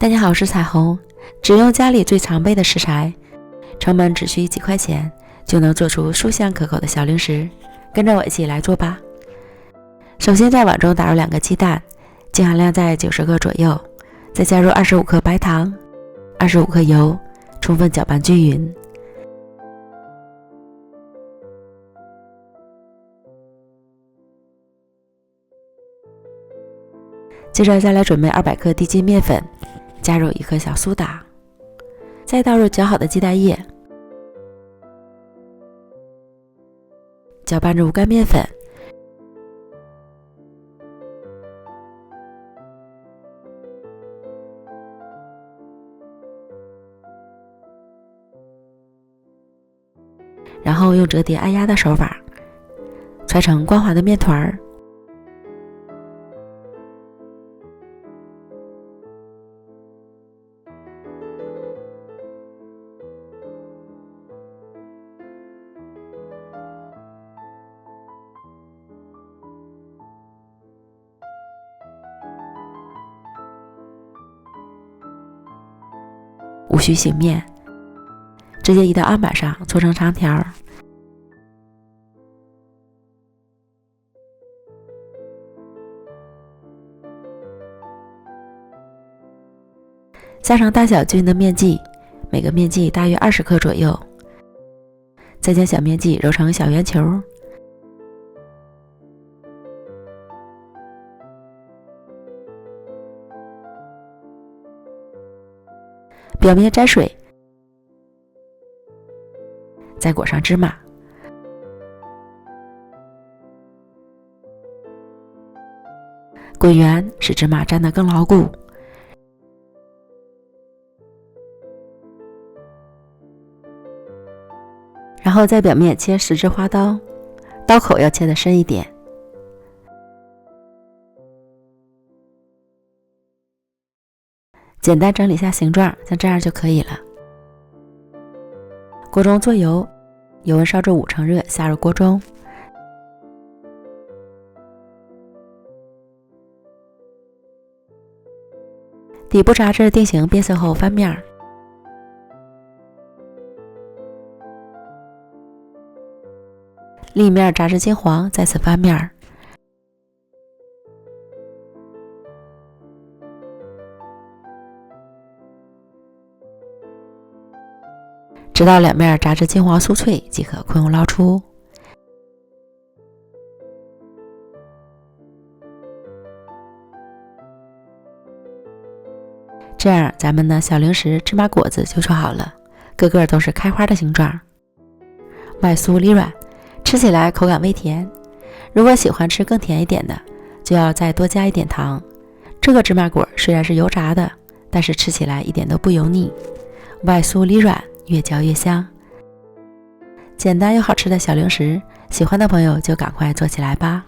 大家好，我是彩虹。只用家里最常备的食材，成本只需几块钱，就能做出酥香可口的小零食。跟着我一起来做吧。首先在碗中打入2个鸡蛋，净含量在90克左右，再加入25克白糖、25克油，充分搅拌均匀。接着再来准备200克低筋面粉，加入1克小苏打，再倒入搅好的鸡蛋液，搅拌入干面粉，然后用折叠按压的手法揣成光滑的面团儿。无需醒面，直接移到案板上搓成长条，加上大小均匀的面剂，每个面剂大约20克左右，再将小面剂揉成小圆球，表面沾水，再裹上芝麻，滚圆使芝麻粘得更牢固。然后在表面切10字花刀，刀口要切得深一点。简单整理下形状，像这样就可以了。锅中做油，油温烧至5成热，下入锅中。底部炸至定型变色后翻面，另一面炸至金黄，再次翻面。直到两面炸至金黄酥脆即可快用捞出。这样咱们的小零食芝麻果子就做好了，个个都是开花的形状，外酥里软，吃起来口感微甜。如果喜欢吃更甜一点的，就要再多加一点糖。这个芝麻果虽然是油炸的，但是吃起来一点都不油腻，外酥里软，越嚼越香。简单又好吃的小零食，喜欢的朋友就赶快做起来吧。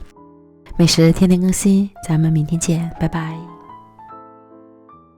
美食天天更新，咱们明天见，拜拜。